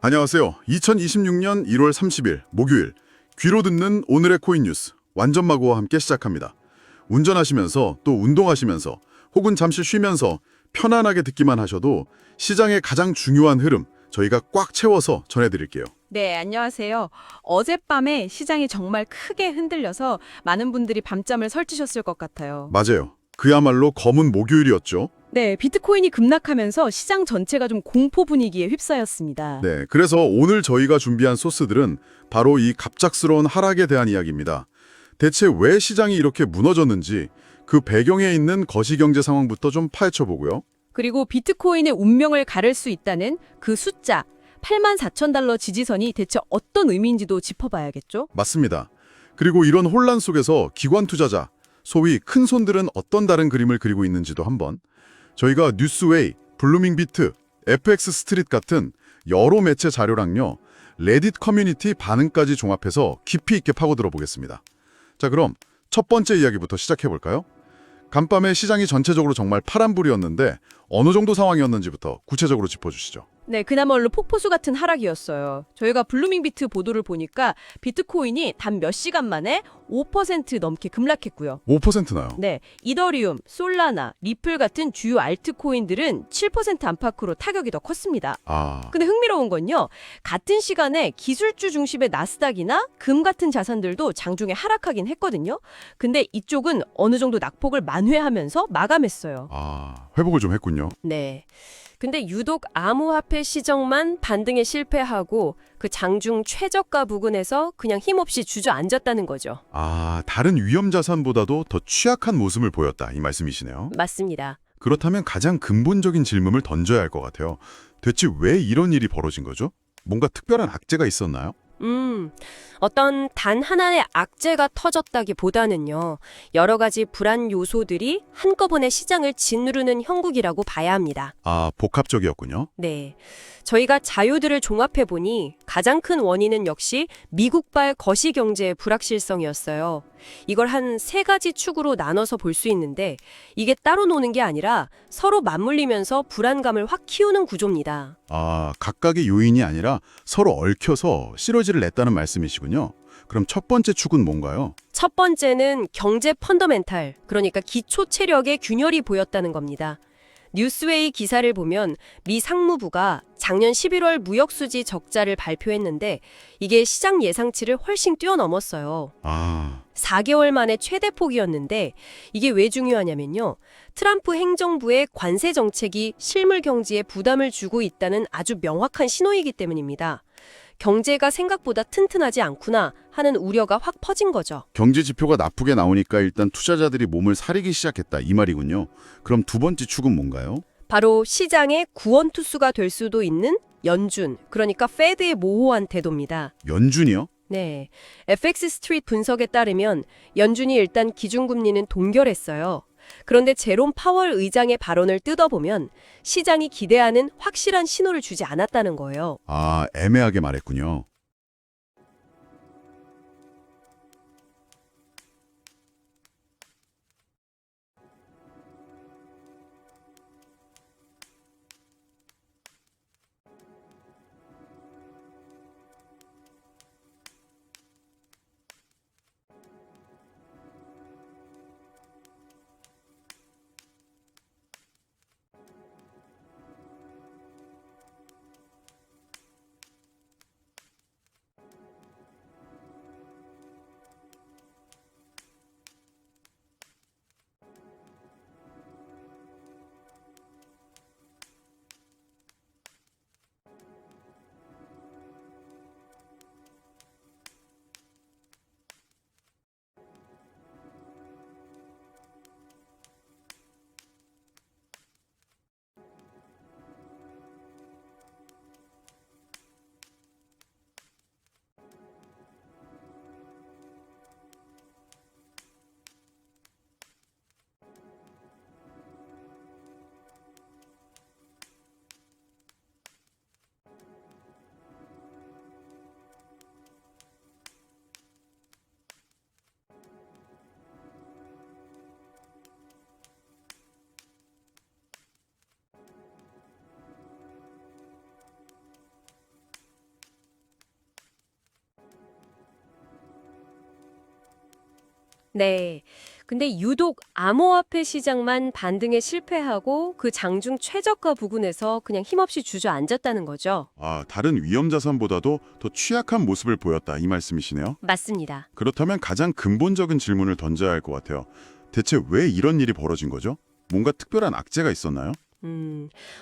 안녕하세요. 2026년 1월 30일 목요일 귀로 듣는 오늘의 코인 뉴스 완전마구와 함께 시작합니다. 운전하시면서 또 운동하시면서 혹은 잠시 쉬면서 편안하게 듣기만 하셔도 시장의 가장 중요한 흐름 저희가 꽉 채워서 전해드릴게요. 네, 안녕하세요. 어젯밤에 시장이 정말 크게 흔들려서 많은 분들이 밤잠을 설치셨을 것 같아요. 맞아요. 그야말로 검은 목요일이었죠. 네, 비트코인이 급락하면서 시장 전체가 좀 공포 분위기에 휩싸였습니다. 네, 그래서 오늘 저희가 준비한 소스들은 바로 이 갑작스러운 하락에 대한 이야기입니다. 대체 왜 시장이 이렇게 무너졌는지 그 배경에 있는 거시경제 상황부터 좀 파헤쳐 보고요. 그리고 비트코인의 운명을 가를 수 있다는 그 숫자, 84,000달러 지지선이 대체 어떤 의미인지도 짚어봐야겠죠? 맞습니다. 그리고 이런 혼란 속에서 기관 투자자, 소위 큰 손들은 어떤 다른 그림을 그리고 있는지도 한번 저희가 뉴스웨이, 블루밍비트, FX 스트릿 같은 여러 매체 자료랑요, 레딧 커뮤니티 반응까지 종합해서 깊이 있게 파고들어 보겠습니다. 자, 그럼 첫 번째 이야기부터 시작해 볼까요? 간밤에 시장이 전체적으로 정말 파란불이었는데 어느 정도 상황이었는지부터 구체적으로 짚어주시죠. 네, 그나마로 폭포수 같은 하락이었어요. 저희가 블루밍비트 보도를 보니까 비트코인이 단 몇 시간 만에 5% 넘게 급락했고요. 5%나요. 네, 이더리움, 솔라나, 리플 같은 주요 알트코인들은 7% 안팎으로 타격이 더 컸습니다. 아, 근데 흥미로운 건요, 같은 시간에 기술주 중심의 나스닥이나 금 같은 자산들도 장중에 하락하긴 했거든요. 근데 이쪽은 어느 정도 낙폭을 만회하면서 마감했어요. 회복을 좀 했군요. 네. 근데 유독 암호화폐 시정만 반등에 실패하고 그 장중 최저가 부근에서 그냥 힘없이 주저앉았다는 거죠. 다른 위험 자산보다도 더 취약한 모습을 보였다 이 말씀이시네요. 맞습니다. 그렇다면 가장 근본적인 질문을 던져야 할 것 같아요. 대체 왜 이런 일이 벌어진 거죠? 뭔가 특별한 악재가 있었나요? 어떤 단 하나의 악재가 터졌다기보다는요. 여러 가지 불안 요소들이 한꺼번에 시장을 짓누르는 형국이라고 봐야 합니다. 복합적이었군요. 네. 저희가 자료들을 종합해 보니 가장 큰 원인은 역시 미국발 거시경제의 불확실성이었어요. 이걸 한 세 가지 축으로 나눠서 볼 수 있는데 이게 따로 노는 게 아니라 서로 맞물리면서 불안감을 확 키우는 구조입니다. 각각의 요인이 아니라 서로 얽혀서 시너지를 냈다는 말씀이시군요. 그럼 첫 번째 축은 뭔가요? 첫 번째는 경제 펀더멘탈, 그러니까 기초 체력의 균열이 보였다는 겁니다. 뉴스웨이 기사를 보면 미 상무부가 작년 11월 무역수지 적자를 발표했는데 이게 시장 예상치를 훨씬 뛰어넘었어요. 4개월 만에 최대 폭이었는데 이게 왜 중요하냐면요. 트럼프 행정부의 관세 정책이 실물 경제에 부담을 주고 있다는 아주 명확한 신호이기 때문입니다. 경제가 생각보다 튼튼하지 않구나 하는 우려가 확 퍼진 거죠. 경제 지표가 나쁘게 나오니까 일단 투자자들이 몸을 사리기 시작했다 이 말이군요. 그럼 두 번째 축은 뭔가요? 바로 시장의 구원투수가 될 수도 있는 연준, 그러니까 페드의 모호한 태도입니다. 연준이요? 네, FX 스트릿 분석에 따르면 연준이 일단 기준금리는 동결했어요. 그런데 제롬 파월 의장의 발언을 뜯어보면 시장이 기대하는 확실한 신호를 주지 않았다는 거예요. 애매하게 말했군요. 네. 근데 유독 암호화폐 시장만 반등에 실패하고 그 장중 최저가 부근에서 그냥 힘없이 주저앉았다는 거죠. 아, 다른 위험 자산보다도 더 취약한 모습을 보였다 이 말씀이시네요. 맞습니다. 그렇다면 가장 근본적인 질문을 던져야 할 것 같아요. 대체 왜 이런 일이 벌어진 거죠? 뭔가 특별한 악재가 있었나요?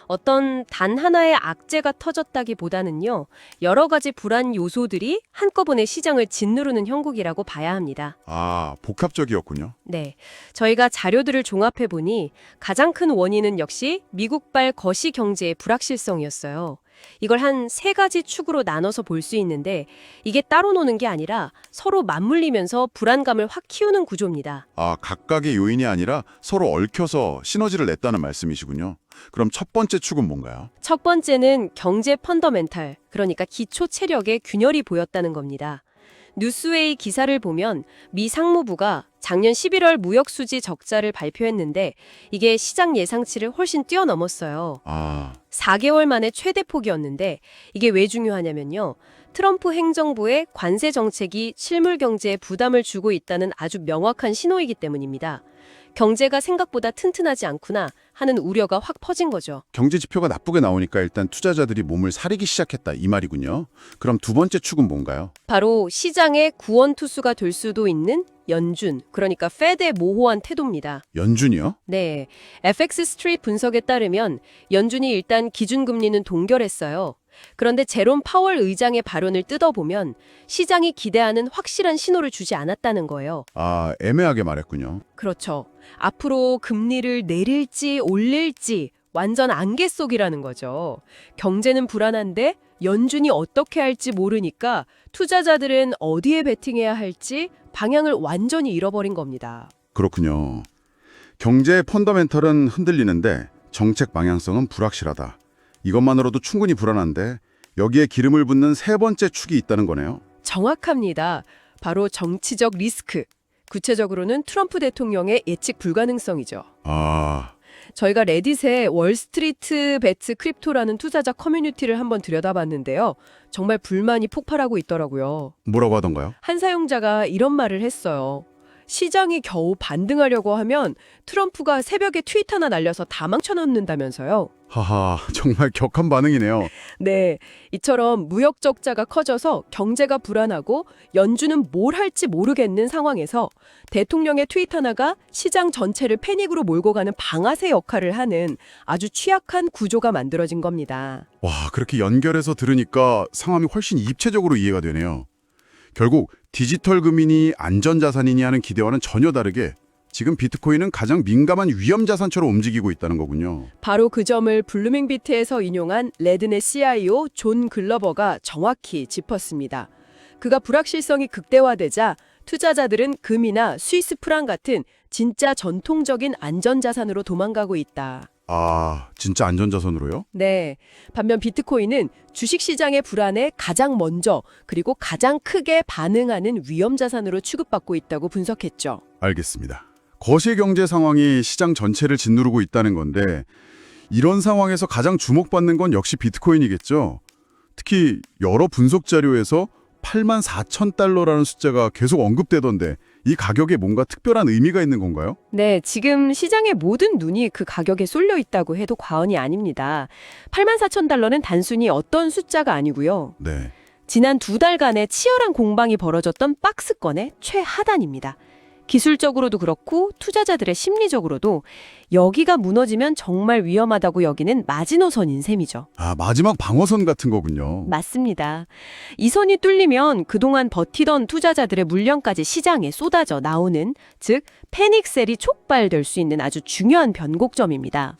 어떤 단 하나의 악재가 터졌다기보다는요, 여러 가지 불안 요소들이 한꺼번에 시장을 짓누르는 형국이라고 봐야 합니다. 아, 복합적이었군요. 네. 저희가 자료들을 종합해보니 가장 큰 원인은 역시 미국발 거시 경제의 불확실성이었어요. 이걸 한 세 가지 축으로 나눠서 볼 수 있는데 이게 따로 노는 게 아니라 서로 맞물리면서 불안감을 확 키우는 구조입니다. 아, 각각의 요인이 아니라 서로 얽혀서 시너지를 냈다는 말씀이시군요. 그럼 첫 번째 축은 뭔가요? 첫 번째는 경제 펀더멘탈, 그러니까 기초 체력의 균열이 보였다는 겁니다. 뉴스웨이 기사를 보면 미 상무부가 작년 11월 무역수지 적자를 발표했는데 이게 시장 예상치를 훨씬 뛰어넘었어요. 아, 4개월 만에 최대 폭이었는데 이게 왜 중요하냐면요. 트럼프 행정부의 관세 정책이 실물 경제에 부담을 주고 있다는 아주 명확한 신호이기 때문입니다. 경제가 생각보다 튼튼하지 않구나 하는 우려가 확 퍼진 거죠. 경제 지표가 나쁘게 나오니까 일단 투자자들이 몸을 사리기 시작했다 이 말이군요. 그럼 두 번째 축은 뭔가요? 바로 시장의 구원투수가 될 수도 있는 연준, 그러니까 페드의 모호한 태도입니다. 연준이요? 네, FX 스트릿 분석에 따르면 연준이 일단 기준금리는 동결했어요. 그런데 제롬 파월 의장의 발언을 뜯어보면 시장이 기대하는 확실한 신호를 주지 않았다는 거예요. 아, 애매하게 말했군요. 그렇죠. 앞으로 금리를 내릴지 올릴지 완전 안개 속이라는 거죠. 경제는 불안한데 연준이 어떻게 할지 모르니까 투자자들은 어디에 베팅해야 할지 방향을 완전히 잃어버린 겁니다. 그렇군요. 경제의 펀더멘털은 흔들리는데 정책 방향성은 불확실하다. 이것만으로도 충분히 불안한데 여기에 기름을 붓는 세 번째 축이 있다는 거네요. 정확합니다. 바로 정치적 리스크. 구체적으로는 트럼프 대통령의 예측 불가능성이죠. 아, 저희가 레딧에 월스트리트 베츠 크립토라는 투자자 커뮤니티를 한번 들여다봤는데요. 정말 불만이 폭발하고 있더라고요. 뭐라고 하던가요? 한 사용자가 이런 말을 했어요. 시장이 겨우 반등하려고 하면 트럼프가 새벽에 트윗 하나 날려서 다 망쳐놓는다면서요. 하하, 정말 격한 반응이네요. 네, 이처럼 무역 적자가 커져서 경제가 불안하고 연준은 뭘 할지 모르겠는 상황에서 대통령의 트윗 하나가 시장 전체를 패닉으로 몰고 가는 방아쇠 역할을 하는 아주 취약한 구조가 만들어진 겁니다. 와, 그렇게 연결해서 들으니까 상황이 훨씬 입체적으로 이해가 되네요. 결국 디지털 금융이 안전자산이니 하는 기대와는 전혀 다르게 지금 비트코인은 가장 민감한 위험자산처럼 움직이고 있다는 거군요. 바로 그 점을 블루밍비트에서 인용한 레드넷 CIO 존 글러버가 정확히 짚었습니다. 그가 불확실성이 극대화되자 투자자들은 금이나 스위스 프랑 같은 진짜 전통적인 안전자산으로 도망가고 있다. 아, 진짜 안전자산으로요? 네. 반면 비트코인은 주식시장의 불안에 가장 먼저 그리고 가장 크게 반응하는 위험자산으로 취급받고 있다고 분석했죠. 알겠습니다. 거시경제 상황이 시장 전체를 짓누르고 있다는 건데 이런 상황에서 가장 주목받는 건 역시 비트코인이겠죠. 특히 여러 분석 자료에서 84,000달러라는 숫자가 계속 언급되던데 이 가격에 뭔가 특별한 의미가 있는 건가요? 네, 지금 시장의 모든 눈이 그 가격에 쏠려 있다고 해도 과언이 아닙니다. 84,000달러는 단순히 어떤 숫자가 아니고요. 네. 지난 2달간의 치열한 공방이 벌어졌던 박스권의 최하단입니다. 기술적으로도 그렇고 투자자들의 심리적으로도 여기가 무너지면 정말 위험하다고 여기는 마지노선인 셈이죠. 아, 마지막 방어선 같은 거군요. 맞습니다. 이 선이 뚫리면 그동안 버티던 투자자들의 물량까지 시장에 쏟아져 나오는, 즉 패닉셀이 촉발될 수 있는 아주 중요한 변곡점입니다.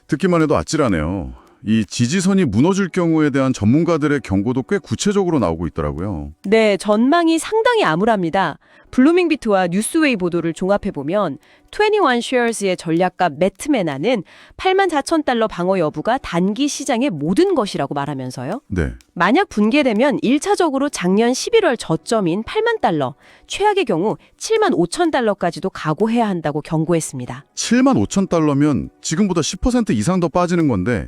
듣기만 해도 아찔하네요. 이 지지선이 무너질 경우에 대한 전문가들의 경고도 꽤 구체적으로 나오고 있더라고요. 네, 전망이 상당히 암울합니다. 블루밍비트와 뉴스웨이 보도를 종합해보면 21shares의 전략가 매트 메나는 84,000달러 방어 여부가 단기 시장의 모든 것이라고 말하면서요. 네. 만약 붕괴되면 1차적으로 작년 11월 저점인 8만 달러, 최악의 경우 7만 5천 달러까지도 각오해야 한다고 경고했습니다. 7만 5천 달러면 지금보다 10% 이상 더 빠지는 건데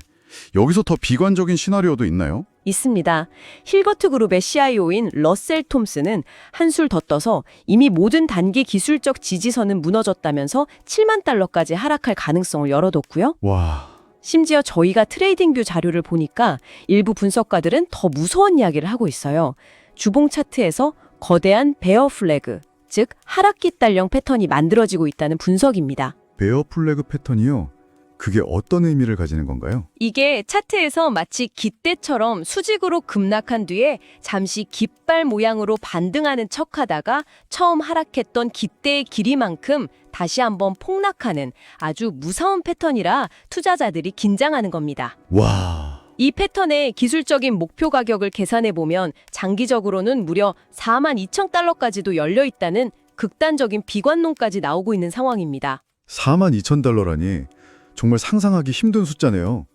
여기서 더 비관적인 시나리오도 있나요? 있습니다. 힐거트 그룹의 CIO인 러셀 톰스는 한술 더 떠서 이미 모든 단기 기술적 지지선은 무너졌다면서 7만 달러까지 하락할 가능성을 열어뒀고요. 와, 심지어 저희가 트레이딩뷰 자료를 보니까 일부 분석가들은 더 무서운 이야기를 하고 있어요. 주봉 차트에서 거대한 베어 플래그, 즉 하락기 달령 패턴이 만들어지고 있다는 분석입니다. 베어 플래그 패턴이요? 그게 어떤 의미를 가지는 건가요? 이게 차트에서 마치 깃대처럼 수직으로 급락한 뒤에 잠시 깃발 모양으로 반등하는 척하다가 처음 하락했던 깃대의 길이만큼 다시 한번 폭락하는 아주 무서운 패턴이라 투자자들이 긴장하는 겁니다. 와, 이 패턴의 기술적인 목표 가격을 계산해 보면 장기적으로는 무려 42,000달러까지도 열려 있다는 극단적인 비관론까지 나오고 있는 상황입니다. 42,000달러라니 정말 상상하기 힘든 숫자네요.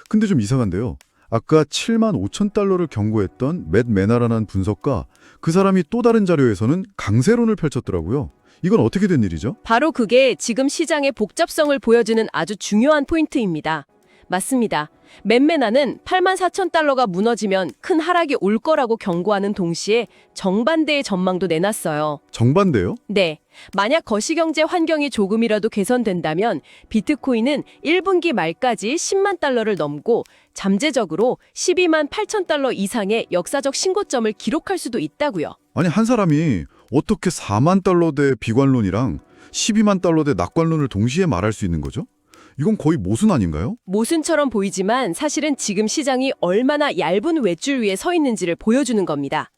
근데 좀 이상한데요. 아까 75,000달러를 경고했던 맷 메나라는 분석가, 그 사람이 또 다른 자료에서는 강세론을 펼쳤더라고요. 이건 어떻게 된 일이죠? 바로 그게 지금 시장의 복잡성을 보여주는 아주 중요한 포인트입니다. 맞습니다. 맨메나는 84,000달러가 무너지면 큰 하락이 올 거라고 경고하는 동시에 정반대의 전망도 내놨어요. 정반대요? 네. 만약 거시경제 환경이 조금이라도 개선된다면 비트코인은 1분기 말까지 10만 달러를 넘고 잠재적으로 12만 8천 달러 이상의 역사적 신고점을 기록할 수도 있다고요. 아니, 한 사람이 어떻게 4만 달러대 비관론이랑 12만 달러대 낙관론을 동시에 말할 수 있는 거죠? 이건 거의 모순 아닌가요? 모순처럼 보이지만 사실은 지금 시장이 얼마나 얇은 외줄 위에 서 있는지를 보여주는 겁니다.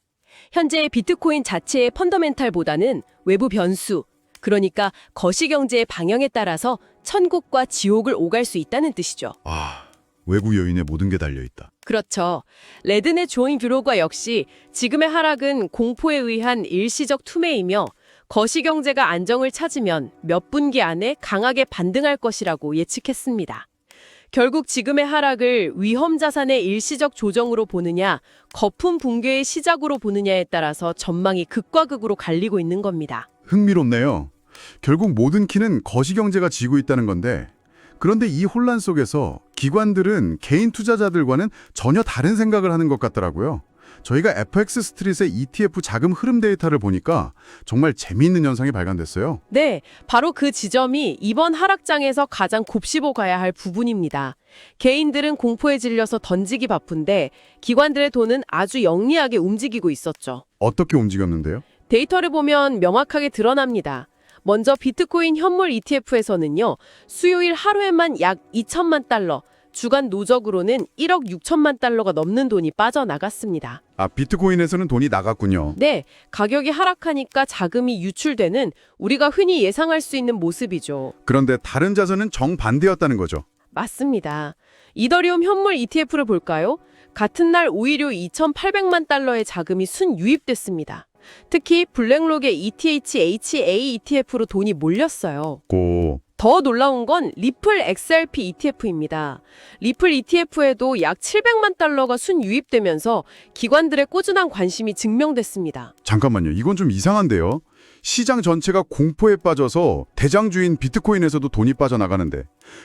현재 비트코인 자체의 펀더멘탈보다는 외부 변수, 그러니까 거시경제의 방향에 따라서 천국과 지옥을 오갈 수 있다는 뜻이죠. 아, 외부 요인에 모든 게 달려있다. 그렇죠. 레드넷 조인 뷰로가 역시 지금의 하락은 공포에 의한 일시적 투매이며 거시경제가 안정을 찾으면 몇 분기 안에 강하게 반등할 것이라고 예측했습니다. 결국 지금의 하락을 위험 자산의 일시적 조정으로 보느냐, 거품 붕괴의 시작으로 보느냐에 따라서 전망이 극과 극으로 갈리고 있는 겁니다. 흥미롭네요. 결국 모든 키는 거시경제가 지고 있다는 건데, 그런데 이 혼란 속에서 기관들은 개인 투자자들과는 전혀 다른 생각을 하는 것 같더라고요. 저희가 FX 스트릿의 ETF 자금 흐름 데이터를 보니까 정말 재미있는 현상이 발견됐어요. 네, 바로 그 지점이 이번 하락장에서 가장 곱씹어 가야 할 부분입니다. 개인들은 공포에 질려서 던지기 바쁜데 기관들의 돈은 아주 영리하게 움직이고 있었죠. 어떻게 움직였는데요? 데이터를 보면 명확하게 드러납니다. 먼저 비트코인 현물 ETF에서는요, 수요일 하루에만 약 2천만 달러, 주간 누적으로는 1억 6천만 달러가 넘는 돈이 빠져나갔습니다. 아, 비트코인에서는 돈이 나갔군요. 네, 가격이 하락하니까 자금이 유출되는 우리가 흔히 예상할 수 있는 모습이죠. 그런데 다른 자산은 정반대였다는 거죠. 맞습니다. 이더리움 현물 ETF를 볼까요? 같은 날 오히려 2,800만 달러의 자금이 순유입됐습니다. 특히 블랙록의 ETH-HA ETF로 돈이 몰렸어요. 더 놀라운 건 리플 XRP ETF입니다. 리플 ETF에도 약 700만 달러가 순유입되면서 기관들의 꾸준한 관심이 증명됐습니다. 잠깐만요. 이건 좀 이상한데요. 시장 전체가 공포에 빠져서 대장주인 비트코인에서도 돈이 빠져나가는데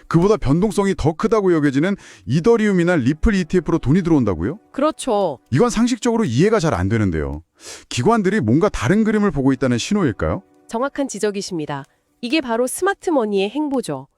그보다 변동성이 더 크다고 여겨지는 이더리움이나 리플 ETF로 돈이 들어온다고요? 그렇죠. 이건 상식적으로 이해가 잘 안 되는데요. 기관들이 뭔가 다른 그림을 보고 있다는 신호일까요? 정확한 지적이십니다. 이게 바로 스마트머니의 행보죠.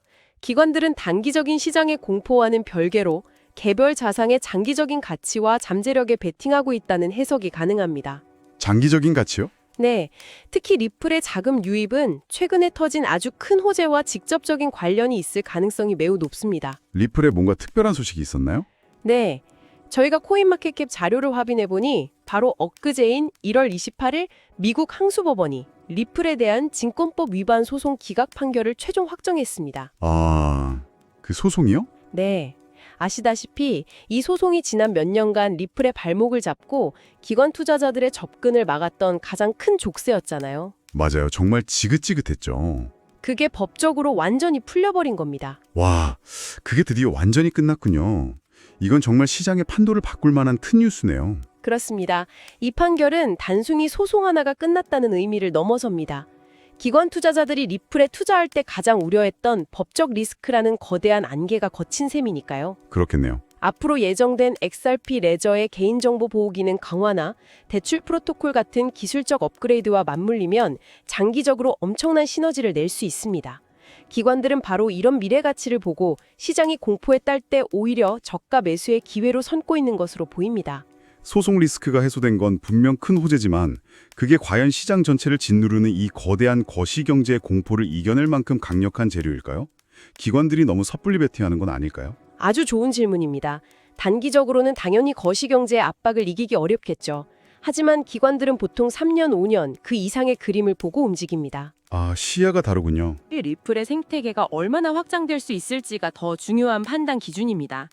기관들은 단기적인 시장의 공포와는 별개로 개별 자산의 장기적인 가치와 잠재력에 베팅하고 있다는 해석이 가능합니다. 장기적인 가치요? 네, 특히 리플의 자금 유입은 최근에 터진 아주 큰 호재와 직접적인 관련이 있을 가능성이 매우 높습니다. 리플에 뭔가 특별한 소식이 있었나요? 네, 저희가 코인마켓캡 자료를 확인해보니 바로 엊그제인 1월 28일 미국 항소법원이 리플에 대한 증권법 위반 소송 기각 판결을 최종 확정했습니다. 아, 그 소송이요? 네. 아시다시피 이 소송이 지난 몇 년간 리플의 발목을 잡고 기관 투자자들의 접근을 막았던 가장 큰 족쇄였잖아요. 맞아요. 정말 지긋지긋했죠. 그게 법적으로 완전히 풀려버린 겁니다. 와, 그게 드디어 완전히 끝났군요. 이건 정말 시장의 판도를 바꿀 만한 큰 뉴스네요. 그렇습니다. 이 판결은 단순히 소송 하나가 끝났다는 의미를 넘어섭니다. 기관 투자자들이 리플에 투자할 때 가장 우려했던 법적 리스크라는 거대한 안개가 거친 셈이니까요. 그렇겠네요. 앞으로 예정된 XRP 레저의 개인정보 보호 기능 강화나 대출 프로토콜 같은 기술적 업그레이드와 맞물리면 장기적으로 엄청난 시너지를 낼 수 있습니다. 기관들은 바로 이런 미래 가치를 보고 시장이 공포에 딸 때 오히려 저가 매수의 기회로 삼고 있는 것으로 보입니다. 소송 리스크가 해소된 건 분명 큰 호재지만 그게 과연 시장 전체를 짓누르는 이 거대한 거시경제의 공포를 이겨낼 만큼 강력한 재료일까요? 기관들이 너무 섣불리 베팅하는 건 아닐까요? 아주 좋은 질문입니다. 단기적으로는 당연히 거시경제의 압박을 이기기 어렵겠죠. 하지만 기관들은 보통 3년, 5년 그 이상의 그림을 보고 움직입니다. 아, 시야가 다르군요. 리플의 생태계가 얼마나 확장될 수 있을지가 더 중요한 판단 기준입니다.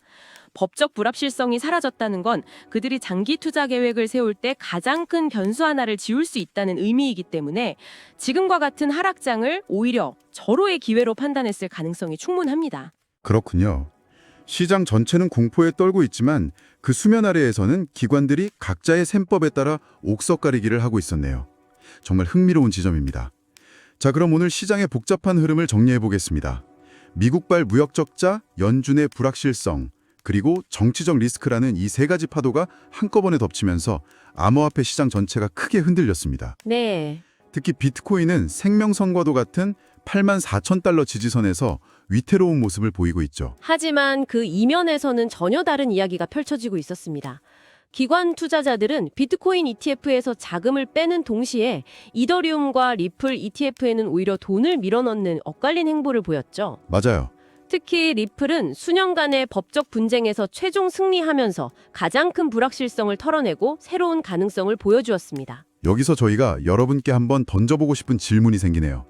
법적 불합실성이 사라졌다는 건 그들이 장기 투자 계획을 세울 때 가장 큰 변수 하나를 지울 수 있다는 의미이기 때문에 지금과 같은 하락장을 오히려 절호의 기회로 판단했을 가능성이 충분합니다. 그렇군요. 시장 전체는 공포에 떨고 있지만 그 수면 아래에서는 기관들이 각자의 셈법에 따라 옥석가리기를 하고 있었네요. 정말 흥미로운 지점입니다. 자, 그럼 오늘 시장의 복잡한 흐름을 정리해 보겠습니다. 미국발 무역 적자, 연준의 불확실성, 그리고 정치적 리스크라는 이 세 가지 파도가 한꺼번에 덮치면서 암호화폐 시장 전체가 크게 흔들렸습니다. 네. 특히 비트코인은 생명선과도 같은 84,000달러 지지선에서 위태로운 모습을 보이고 있죠. 하지만 그 이면에서는 전혀 다른 이야기가 펼쳐지고 있었습니다. 기관 투자자들은 비트코인 ETF에서 자금을 빼는 동시에 이더리움과 리플 ETF에는 오히려 돈을 밀어넣는 엇갈린 행보를 보였죠. 맞아요. 특히 리플은 수년간의 법적 분쟁에서 최종 승리하면서 가장 큰 불확실성을 털어내고 새로운 가능성을 보여주었습니다. 여기서 저희가 여러분께 한번 던져보고 싶은 질문이 생기네요.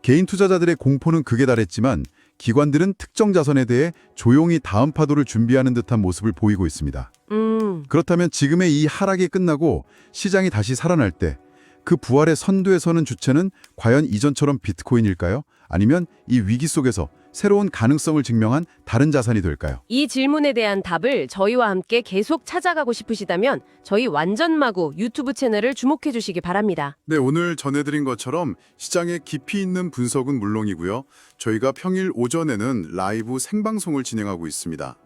개인 투자자들의 공포는 극에 달했지만 기관들은 특정 자선에 대해 조용히 다음 파도를 준비하는 듯한 모습을 보이고 있습니다. 그렇다면 지금의 이 하락이 끝나고 시장이 다시 살아날 때 그 부활의 선두에 서는 주체는 과연 이전처럼 비트코인일까요? 아니면 이 위기 속에서 새로운 가능성을 증명한 다른 자산이 될까요? 이 질문에 대한 답을 저희와 함께 계속 찾아가고 싶으시다면 저희 완전마구 유튜브 채널을 주목해 주시기 바랍니다. 네, 오늘 전해드린 것처럼 시장의 깊이 있는 분석은 물론이고요. 저희가 평일 오전에는 라이브 생방송을 진행하고 있습니다.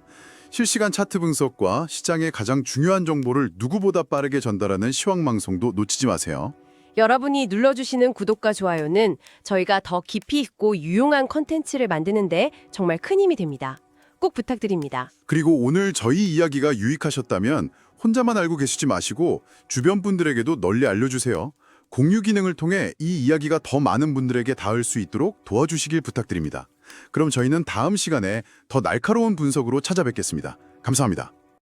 실시간 차트 분석과 시장의 가장 중요한 정보를 누구보다 빠르게 전달하는 시황방송도 놓치지 마세요. 여러분이 눌러주시는 구독과 좋아요는 저희가 더 깊이 있고 유용한 컨텐츠를 만드는데 정말 큰 힘이 됩니다. 꼭 부탁드립니다. 그리고 오늘 저희 이야기가 유익하셨다면 혼자만 알고 계시지 마시고 주변 분들에게도 널리 알려주세요. 공유 기능을 통해 이 이야기가 더 많은 분들에게 닿을 수 있도록 도와주시길 부탁드립니다. 그럼 저희는 다음 시간에 더 날카로운 분석으로 찾아뵙겠습니다. 감사합니다.